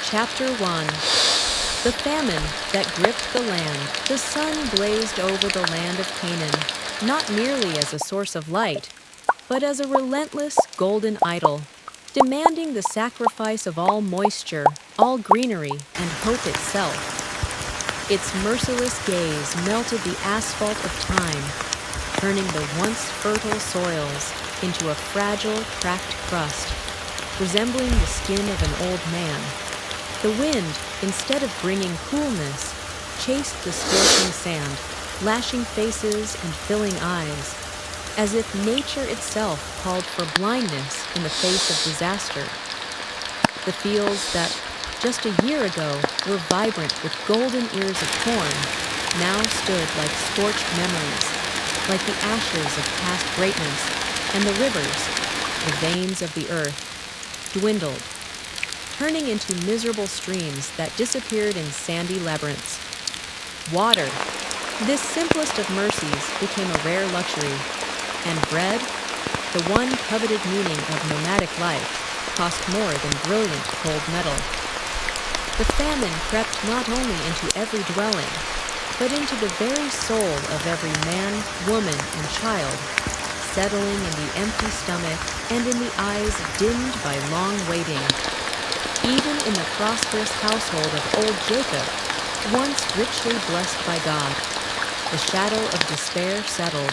Chapter 1. The famine that gripped the land. The sun blazed over the land of Canaan, not merely as a source of light, but as a relentless golden idol, demanding the sacrifice of all moisture, all greenery, and hope itself. Its merciless gaze melted the asphalt of time, turning the once fertile soils into a fragile, cracked crust, resembling the skin of an old man. The wind, instead of bringing coolness, chased the scorching sand, lashing faces and filling eyes, as if nature itself called for blindness in the face of disaster. The fields that, just a year ago, were vibrant with golden ears of corn, now stood like scorched memories, like the ashes of past greatness, and the rivers, the veins of the earth, dwindled, turning into miserable streams that disappeared in sandy labyrinths. Water, this simplest of mercies, became a rare luxury, and bread, the one coveted meaning of nomadic life, cost more than brilliant cold metal. The famine crept not only into every dwelling, but into the very soul of every man, woman, and child, settling in the empty stomach and in the eyes dimmed by long waiting. Even in the prosperous household of old Jacob, once richly blessed by God, the shadow of despair settled.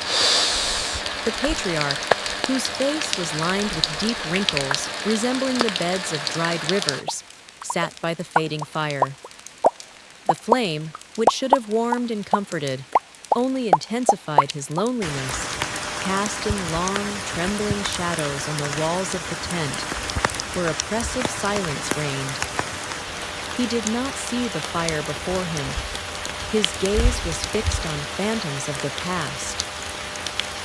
The patriarch, whose face was lined with deep wrinkles resembling the beds of dried rivers, sat by the fading fire. The flame, which should have warmed and comforted, only intensified his loneliness, casting long, trembling shadows on the walls of the tent, where oppressive silence reigned. He did not see the fire before him. His gaze was fixed on phantoms of the past.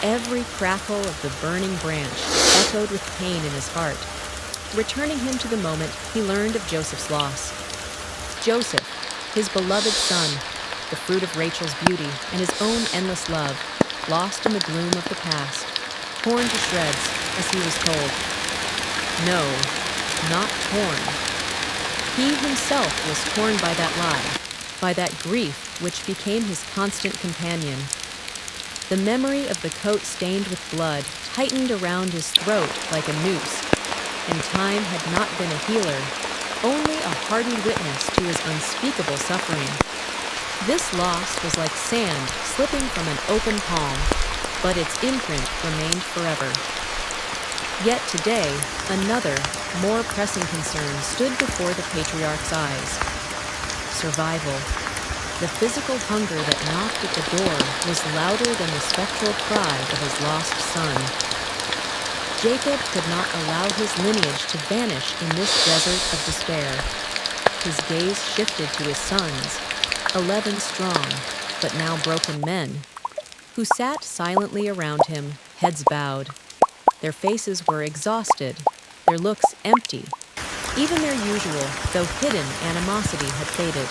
Every crackle of the burning branch echoed with pain in his heart, returning him to the moment he learned of Joseph's loss. Joseph, his beloved son, the fruit of Rachel's beauty and his own endless love, lost in the gloom of the past, torn to shreds as he was told. No, not torn. He himself was torn by that lie, by that grief which became his constant companion. The memory of the coat stained with blood tightened around his throat like a noose, and time had not been a healer, only a hardy witness to his unspeakable suffering. This loss was like sand slipping from an open palm, but its imprint remained forever. Yet today, another, more pressing concern stood before the patriarch's eyes. Survival. The physical hunger that knocked at the door was louder than the spectral cry of his lost son. Jacob could not allow his lineage to vanish in this desert of despair. His gaze shifted to his sons, 11 strong, but now broken men, who sat silently around him, heads bowed. Their faces were exhausted, their looks empty. Even their usual, though hidden, animosity had faded.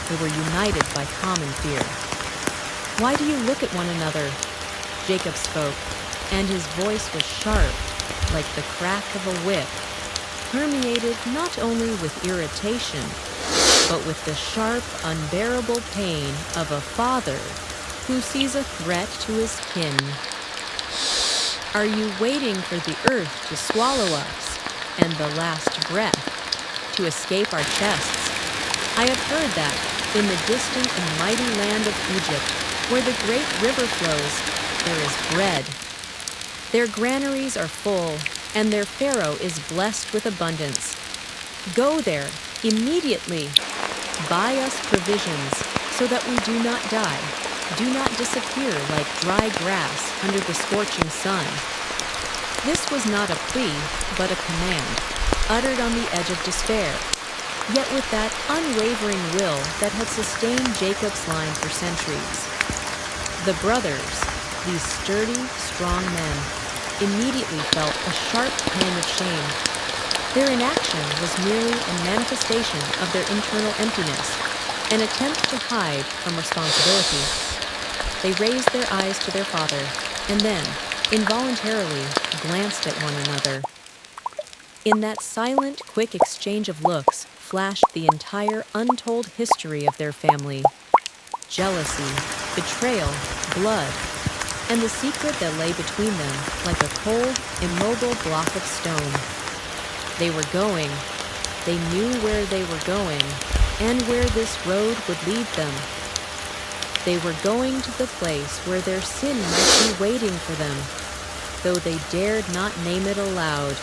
They were united by common fear. "Why do you look at one another?" Jacob spoke, and his voice was sharp, like the crack of a whip, permeated not only with irritation, but with the sharp, unbearable pain of a father who sees a threat to his kin. "Are you waiting for the earth to swallow us, and the last breath to escape our chests? I have heard that, in the distant and mighty land of Egypt, where the great river flows, there is bread. Their granaries are full, and their Pharaoh is blessed with abundance. Go there, immediately. Buy us provisions, so that we do not die, do not disappear like dry grass under the scorching sun." This was not a plea, but a command, uttered on the edge of despair, yet with that unwavering will that had sustained Jacob's line for centuries. The brothers, these sturdy, strong men, immediately felt a sharp pang of shame. Their inaction was merely a manifestation of their internal emptiness, an attempt to hide from responsibility. They raised their eyes to their father, and then, involuntarily, glanced at one another. In that silent, quick exchange of looks, flashed the entire untold history of their family: jealousy, betrayal, blood, and the secret that lay between them like a cold, immobile block of stone. They were going, they knew where they were going, and where this road would lead them. They were going to the place where their sin might be waiting for them, though they dared not name it aloud.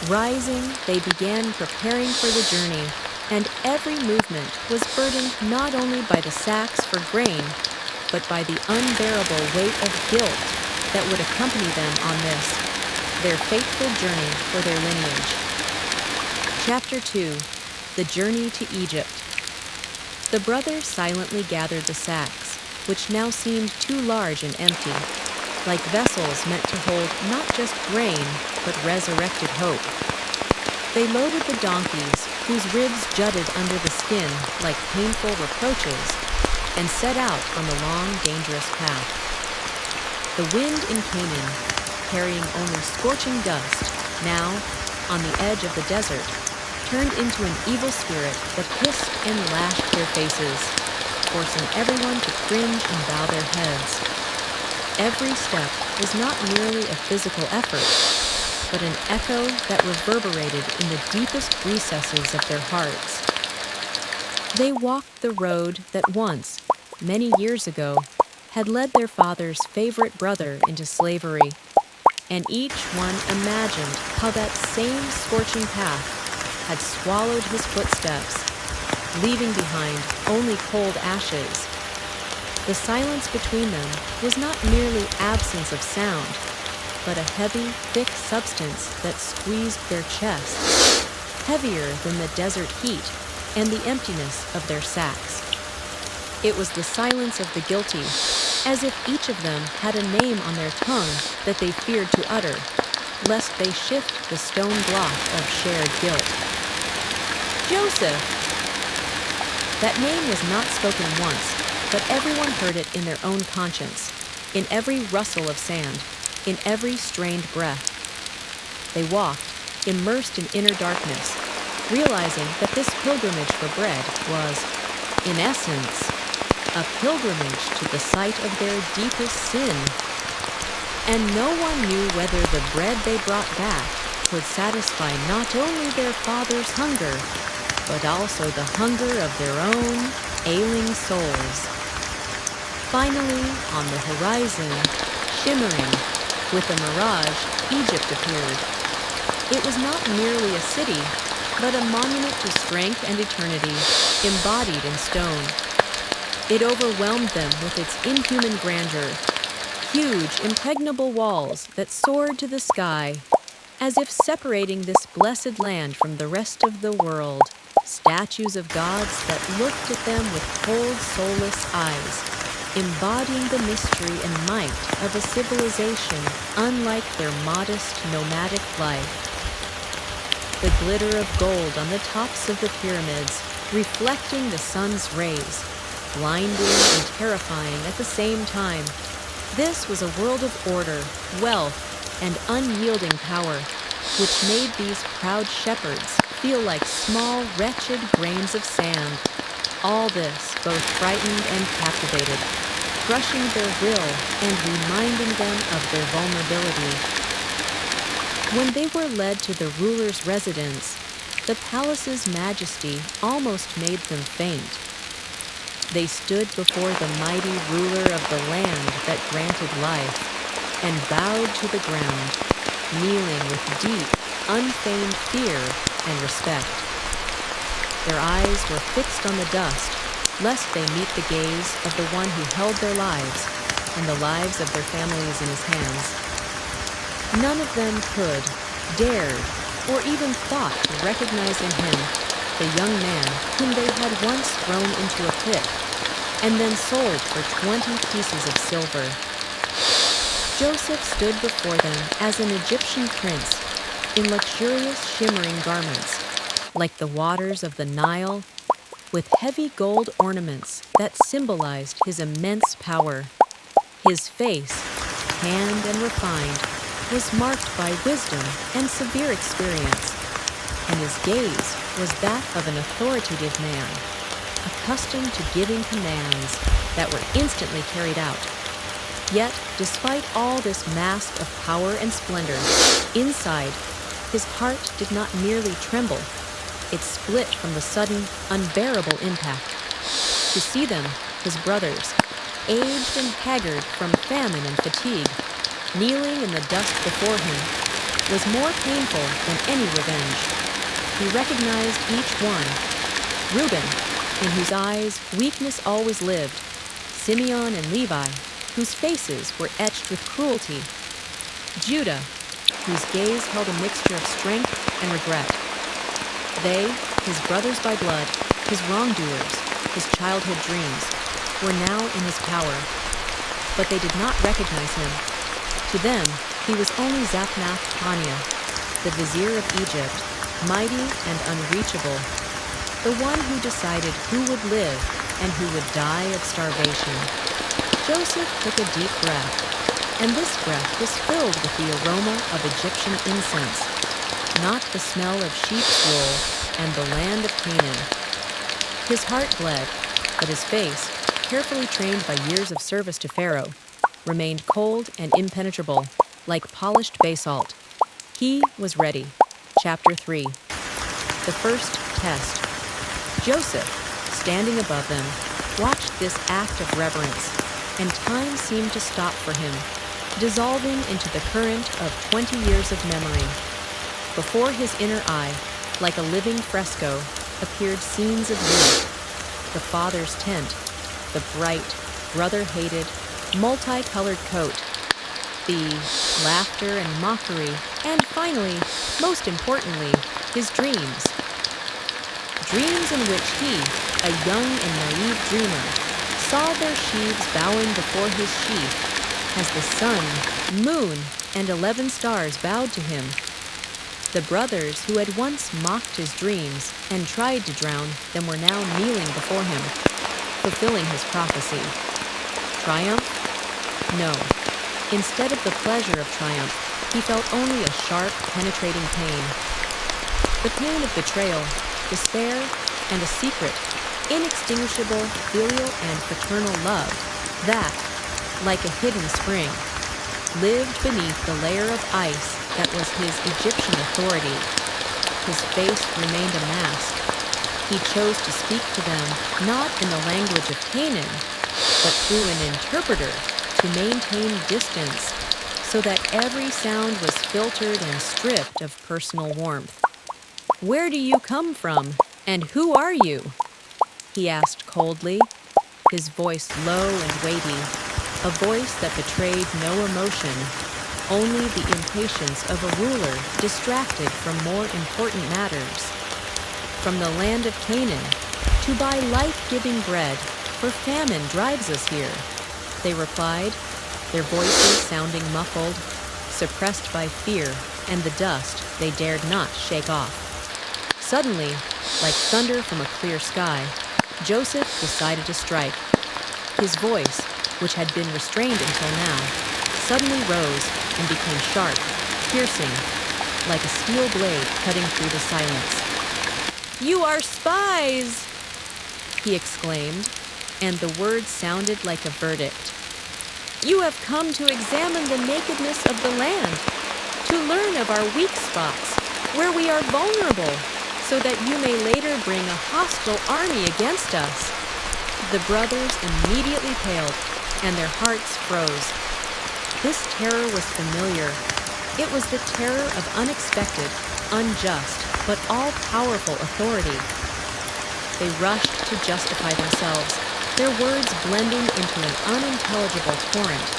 Rising, they began preparing for the journey, and every movement was burdened not only by the sacks for grain, but by the unbearable weight of guilt that would accompany them on this, their fateful journey for their lineage. Chapter 2: The Journey to Egypt. The brothers silently gathered the sacks, which now seemed too large and empty, like vessels meant to hold not just grain, but resurrected hope. They loaded the donkeys, whose ribs jutted under the skin like painful reproaches, and set out on the long, dangerous path. The wind in Canaan, carrying only scorching dust, now, on the edge of the desert, turned into an evil spirit that hissed and lashed their faces, forcing everyone to cringe and bow their heads. Every step was not merely a physical effort, but an echo that reverberated in the deepest recesses of their hearts. They walked the road that once, many years ago, had led their father's favorite brother into slavery, and each one imagined how that same scorching path had swallowed his footsteps, leaving behind only cold ashes. The silence between them was not merely absence of sound, but a heavy, thick substance that squeezed their chests, heavier than the desert heat and the emptiness of their sacks. It was the silence of the guilty, as if each of them had a name on their tongue that they feared to utter, lest they shift the stone block of shared guilt. Joseph! That name was not spoken once, but everyone heard it in their own conscience, in every rustle of sand, in every strained breath. They walked, immersed in inner darkness, realizing that this pilgrimage for bread was, in essence, a pilgrimage to the site of their deepest sin. And no one knew whether the bread they brought back would satisfy not only their father's hunger, but also the hunger of their own ailing souls. Finally, on the horizon, shimmering with a mirage, Egypt appeared. It was not merely a city, but a monument to strength and eternity, embodied in stone. It overwhelmed them with its inhuman grandeur, huge, impregnable walls that soared to the sky, as if separating this blessed land from the rest of the world, statues of gods that looked at them with cold, soulless eyes, embodying the mystery and might of a civilization unlike their modest, nomadic life. The glitter of gold on the tops of the pyramids, reflecting the sun's rays, blinding and terrifying at the same time. This was a world of order, wealth, and unyielding power, which made these proud shepherds feel like small, wretched grains of sand. All this both frightened and captivated, crushing their will and reminding them of their vulnerability. When they were led to the ruler's residence, the palace's majesty almost made them faint. They stood before the mighty ruler of the land that granted life, and bowed to the ground, kneeling with deep, unfeigned fear and respect. Their eyes were fixed on the dust, lest they meet the gaze of the one who held their lives and the lives of their families in his hands. None of them could, dared, or even thought to recognize in him the young man whom they had once thrown into a pit and then sold for 20 pieces of silver. Joseph stood before them as an Egyptian prince in luxurious, shimmering garments, like the waters of the Nile, with heavy gold ornaments that symbolized his immense power. His face, tanned and refined, was marked by wisdom and severe experience, and his gaze was that of an authoritative man, accustomed to giving commands that were instantly carried out. Yet, despite all this mask of power and splendor, inside, his heart did not merely tremble, it split from the sudden, unbearable impact. To see them, his brothers, aged and haggard from famine and fatigue, kneeling in the dust before him, was more painful than any revenge. He recognized each one: Reuben, in whose eyes weakness always lived; Simeon and Levi, whose faces were etched with cruelty; Judah, whose gaze held a mixture of strength and regret. They, his brothers by blood, his wrongdoers, his childhood dreams, were now in his power. But they did not recognize him. To them, he was only Zaphnath-Paneah, the vizier of Egypt, mighty and unreachable, the one who decided who would live and who would die of starvation. Joseph took a deep breath, and this breath was filled with the aroma of Egyptian incense, not the smell of sheep's wool and the land of Canaan. His heart bled, but his face, carefully trained by years of service to Pharaoh, remained cold and impenetrable, like polished basalt. He was ready. Chapter 3. The first test. Joseph, standing above them, watched this act of reverence, and time seemed to stop for him, dissolving into the current of 20 years of memory. Before his inner eye, like a living fresco, appeared scenes of youth: the father's tent, the bright, brother-hated, multicolored coat, the laughter and mockery, and finally, most importantly, his dreams. Dreams in which he, a young and naive dreamer, saw their sheaves bowing before his sheaf as the sun, moon, and 11 stars bowed to him. The brothers who had once mocked his dreams and tried to drown them were now kneeling before him, fulfilling his prophecy. Triumph? No. Instead of the pleasure of triumph, he felt only a sharp, penetrating pain. The pain of betrayal, despair, and a secret, inextinguishable filial and fraternal love that, like a hidden spring, lived beneath the layer of ice that was his Egyptian authority. His face remained a mask. He chose to speak to them not in the language of Canaan, but through an interpreter to maintain distance, so that every sound was filtered and stripped of personal warmth. "Where do you come from, and who are you?" he asked coldly, his voice low and weighty, a voice that betrayed no emotion, only the impatience of a ruler distracted from more important matters. "From the land of Canaan, to buy life-giving bread, for famine drives us here," they replied, their voices sounding muffled, suppressed by fear and the dust they dared not shake off. Suddenly, like thunder from a clear sky, Joseph decided to strike. His voice, which had been restrained until now, suddenly rose and became sharp, piercing, like a steel blade cutting through the silence. "You are spies!" he exclaimed, and the words sounded like a verdict. "You have come to examine the nakedness of the land, to learn of our weak spots, where we are vulnerable, so that you may later bring a hostile army against us." The brothers immediately paled, and their hearts froze. This terror was familiar. It was the terror of unexpected, unjust, but all-powerful authority. They rushed to justify themselves, their words blending into an unintelligible torrent.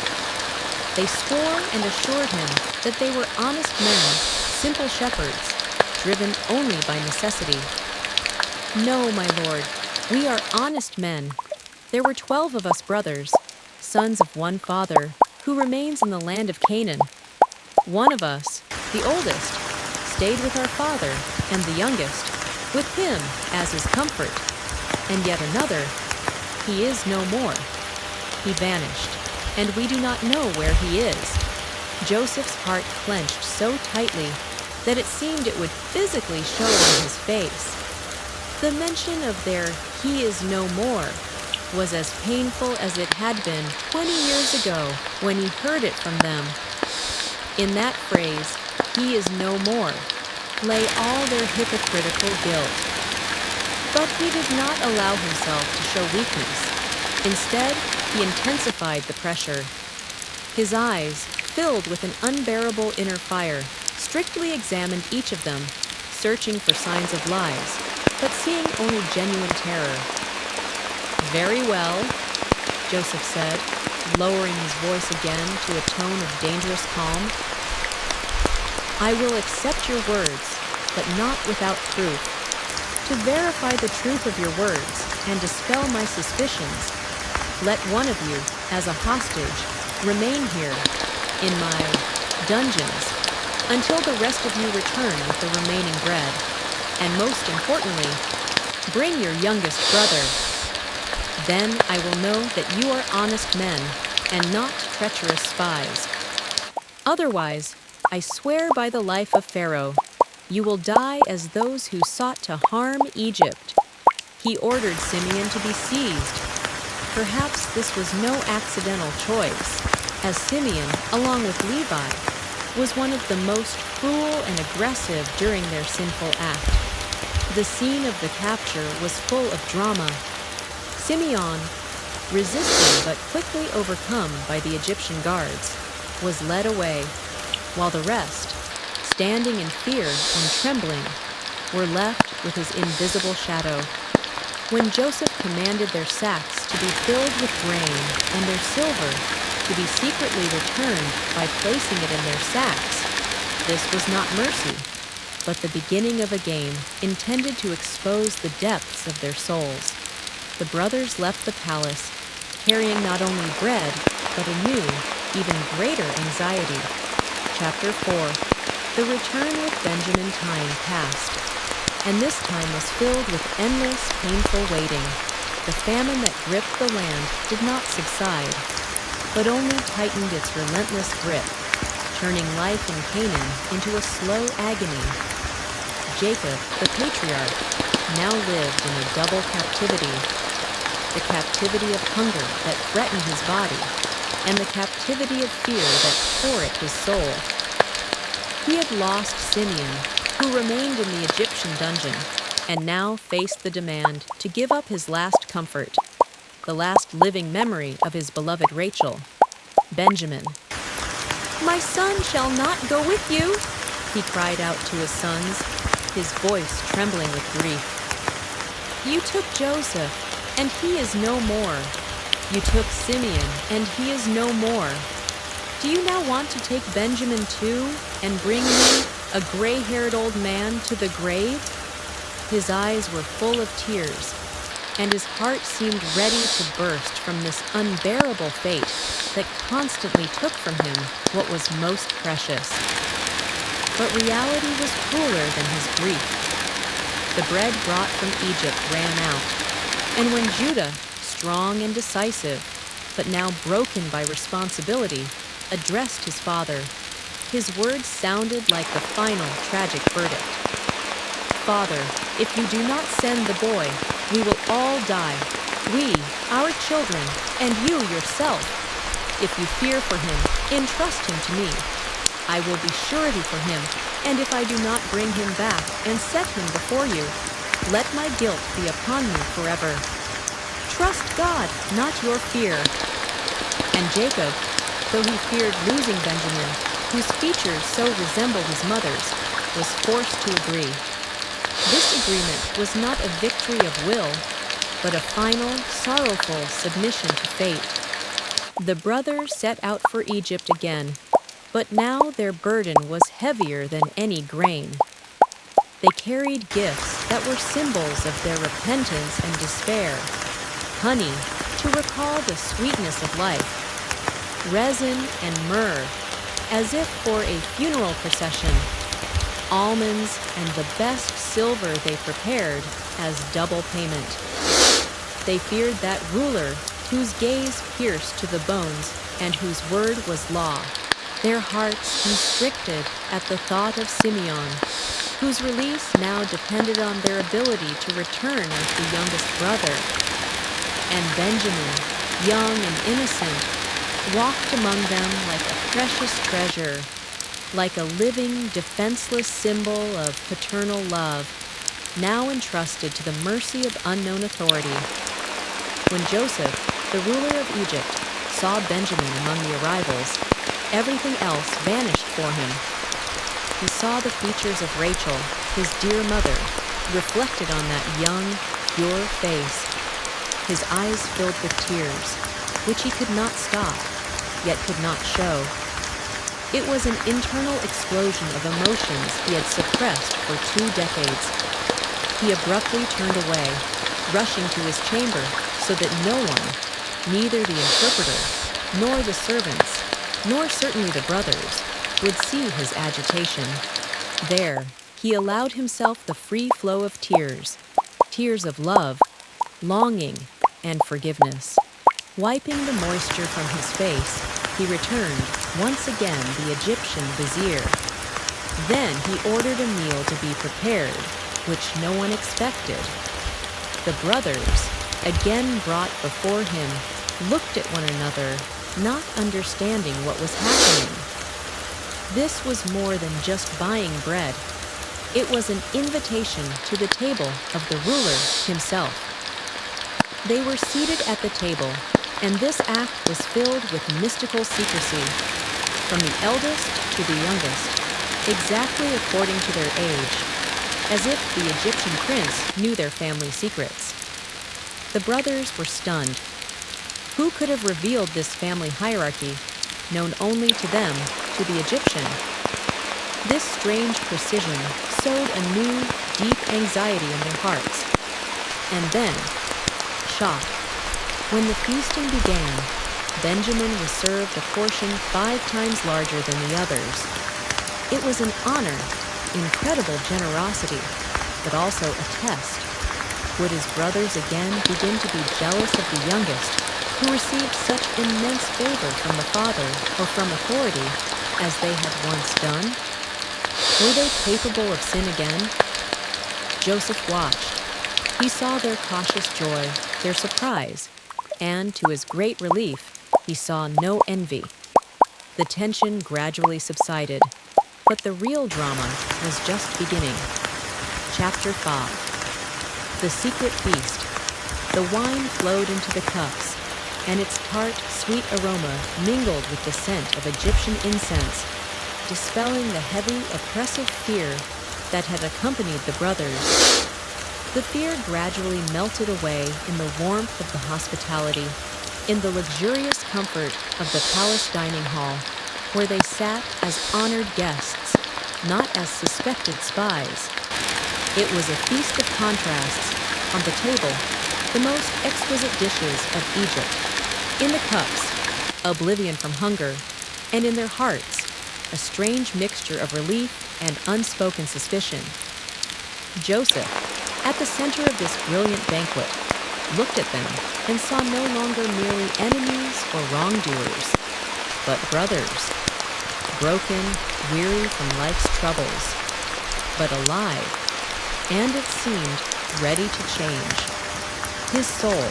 They swore and assured him that they were honest men, simple shepherds, driven only by necessity. "No, my lord, we are honest men. There were 12 of us brothers, sons of one father, who remains in the land of Canaan. One of us, the oldest, stayed with our father, and the youngest, with him as his comfort. And yet another, he is no more. He vanished, and we do not know where he is." Joseph's heart clenched so tightly that it seemed it would physically show on his face. The mention of their "he is no more" was as painful as it had been 20 years ago when he heard it from them. In that phrase, "he is no more," lay all their hypocritical guilt. But he did not allow himself to show weakness. Instead, he intensified the pressure. His eyes, filled with an unbearable inner fire, strictly examined each of them, searching for signs of lies, but seeing only genuine terror. "Very well," Joseph said, lowering his voice again to a tone of dangerous calm. "I will accept your words, but not without proof. To verify the truth of your words and dispel my suspicions, let one of you, as a hostage, remain here, in my dungeons, until the rest of you return with the remaining bread. And most importantly, bring your youngest brother. Then I will know that you are honest men and not treacherous spies. Otherwise, I swear by the life of Pharaoh, you will die as those who sought to harm Egypt." He ordered Simeon to be seized. Perhaps this was no accidental choice, as Simeon, along with Levi, was one of the most cruel and aggressive during their sinful act. The scene of the capture was full of drama. Simeon, resisting but quickly overcome by the Egyptian guards, was led away, while the rest, standing in fear and trembling, were left with his invisible shadow. When Joseph commanded their sacks to be filled with grain and their silver to be secretly returned by placing it in their sacks, this was not mercy, but the beginning of a game intended to expose the depths of their souls. The brothers left the palace, carrying not only bread, but a new, even greater anxiety. Chapter 4. The return with Benjamin time passed, and this time was filled with endless, painful waiting. The famine that gripped the land did not subside, but only tightened its relentless grip, turning life in Canaan into a slow agony. Jacob, the patriarch, now lived in a double captivity: the captivity of hunger that threatened his body, and the captivity of fear that tore at his soul. He had lost Simeon, who remained in the Egyptian dungeon, and now faced the demand to give up his last comfort, the last living memory of his beloved Rachel, Benjamin. "My son shall not go with you," he cried out to his sons, his voice trembling with grief. "You took Joseph, and he is no more. You took Simeon, and he is no more. Do you now want to take Benjamin too, and bring me, a gray-haired old man, to the grave?" His eyes were full of tears, and his heart seemed ready to burst from this unbearable fate that constantly took from him what was most precious. But reality was crueler than his grief. The bread brought from Egypt ran out, and when Judah, strong and decisive, but now broken by responsibility, addressed his father, his words sounded like the final tragic verdict. "Father, if you do not send the boy, we will all die, we, our children, and you yourself. If you fear for him, entrust him to me. I will be surety for him, and if I do not bring him back and set him before you, let my guilt be upon me forever. Trust God, not your fear." And Jacob, though he feared losing Benjamin, whose features so resembled his mother's, was forced to agree. This agreement was not a victory of will, but a final, sorrowful submission to fate. The brothers set out for Egypt again, but now their burden was heavier than any grain. They carried gifts that were symbols of their repentance and despair: honey, to recall the sweetness of life; resin and myrrh, as if for a funeral procession; almonds and the best silver they prepared as double payment. They feared that ruler whose gaze pierced to the bones and whose word was law. their hearts constricted at the thought of Simeon, whose release now depended on their ability to return as the youngest brother. And Benjamin, young and innocent, walked among them like a precious treasure, like a living, defenseless symbol of paternal love, now entrusted to the mercy of unknown authority. When Joseph, the ruler of Egypt, saw Benjamin among the arrivals, everything else vanished for him. He saw the features of Rachel, his dear mother, reflected on that young, pure face. His eyes filled with tears, which he could not stop, yet could not show. It was an internal explosion of emotions he had suppressed for 2 decades. He abruptly turned away, rushing to his chamber so that no one, neither the interpreter, nor the servants, nor certainly the brothers, would see his agitation. There, he allowed himself the free flow of tears, tears of love, longing, and forgiveness. Wiping the moisture from his face, he returned, once again, the Egyptian vizier. Then he ordered a meal to be prepared, which no one expected. The brothers, again brought before him, looked at one another, not understanding what was happening. This was more than just buying bread. It was an invitation to the table of the ruler himself. They were seated at the table, and this act was filled with mystical secrecy, from the eldest to the youngest, exactly according to their age, as if the Egyptian prince knew their family secrets. The brothers were stunned. Who could have revealed this family hierarchy, known only to them, to the Egyptian? This strange precision sowed a new, deep anxiety in their hearts. And then, shock. When the feasting began, Benjamin was served a portion 5 times larger than the others. It was an honor, incredible generosity, but also a test. Would his brothers again begin to be jealous of the youngest, who received such immense favor from the father or from authority as they had once done? Were they capable of sin again? Joseph watched. He saw their cautious joy, their surprise, and to his great relief, he saw no envy. The tension gradually subsided, but the real drama was just beginning. Chapter 5. The Secret Feast. The wine flowed into the cups, and its tart, sweet aroma mingled with the scent of Egyptian incense, dispelling the heavy, oppressive fear that had accompanied the brothers. The fear gradually melted away in the warmth of the hospitality, in the luxurious comfort of the palace dining hall, where they sat as honored guests, not as suspected spies. It was a feast of contrasts. On the table, the most exquisite dishes of Egypt. In the cups, oblivion from hunger, and in their hearts, a strange mixture of relief and unspoken suspicion. Joseph, at the center of this brilliant banquet, looked at them and saw no longer merely enemies or wrongdoers, but brothers, broken, weary from life's troubles, but alive, and it seemed ready to change. His soul,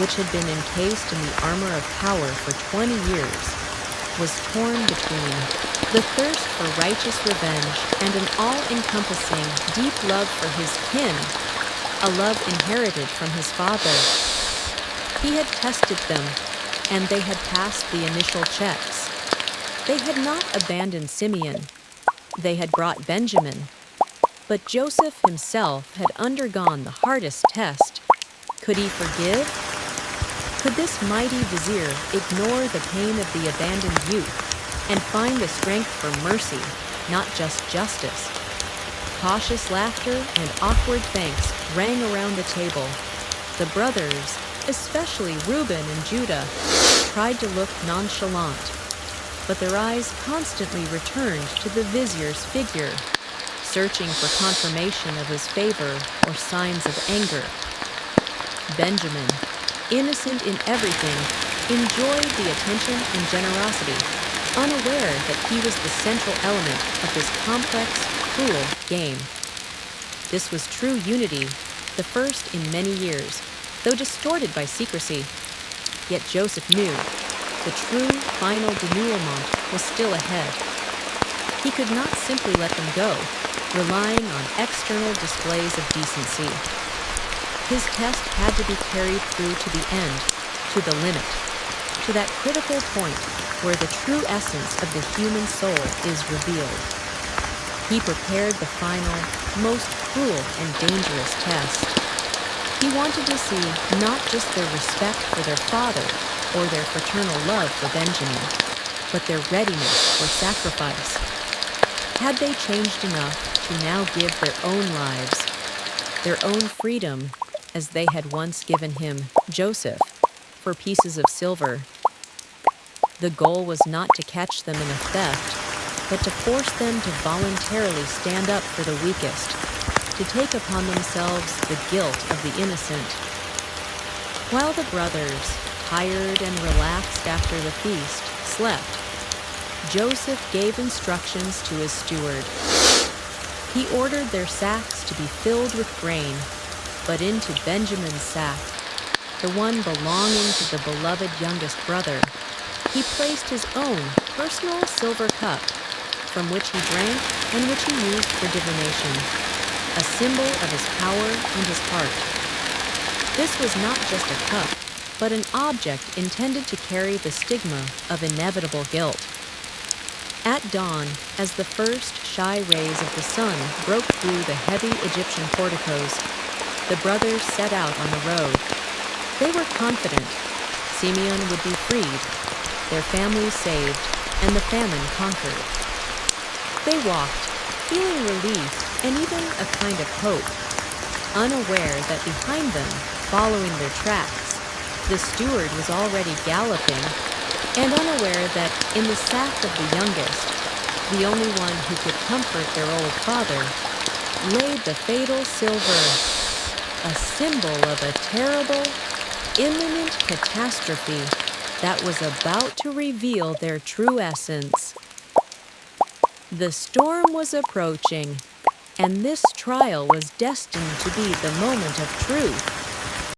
which had been encased in the armor of power for 20 years, was torn between the thirst for righteous revenge and an all-encompassing, deep love for his kin, a love inherited from his father. He had tested them, and they had passed the initial checks. They had not abandoned Simeon. They had brought Benjamin. But Joseph himself had undergone the hardest test. Could he forgive? Could this mighty vizier ignore the pain of the abandoned youth and find the strength for mercy, not just justice? Cautious laughter and awkward thanks rang around the table. The brothers, especially Reuben and Judah, tried to look nonchalant, but their eyes constantly returned to the vizier's figure, searching for confirmation of his favor or signs of anger. Benjamin, innocent in everything, enjoyed the attention and generosity. unaware that he was the central element of this complex, cruel game. This was true unity, the first in many years, though distorted by secrecy. Yet Joseph knew the true final denouement was still ahead. He could not simply let them go, relying on external displays of decency. His test had to be carried through to the end, to the limit, to that critical point where the true essence of the human soul is revealed. He prepared the final, most cruel and dangerous test. He wanted to see not just their respect for their father or their fraternal love for Benjamin, but their readiness for sacrifice. Had they changed enough to now give their own lives, their own freedom, as they had once given him, Joseph, for pieces of silver? The goal was not to catch them in a theft, but to force them to voluntarily stand up for the weakest, to take upon themselves the guilt of the innocent. While the brothers, tired and relaxed after the feast, slept, Joseph gave instructions to his steward. He ordered their sacks to be filled with grain, but into Benjamin's sack, the one belonging to the beloved youngest brother, he placed his own personal silver cup, from which he drank and which he used for divination, a symbol of his power and his heart. This was not just a cup, but an object intended to carry the stigma of inevitable guilt. At dawn, as the first shy rays of the sun broke through the heavy Egyptian porticos, the brothers set out on the road. They were confident Simeon would be freed, their families saved, and the famine conquered. They walked, feeling relief and even a kind of hope, unaware that behind them, following their tracks, the steward was already galloping, and unaware that in the sack of the youngest, the only one who could comfort their old father, lay the fatal silver, a symbol of a terrible, imminent catastrophe that was about to reveal their true essence. The storm was approaching, and this trial was destined to be the moment of truth.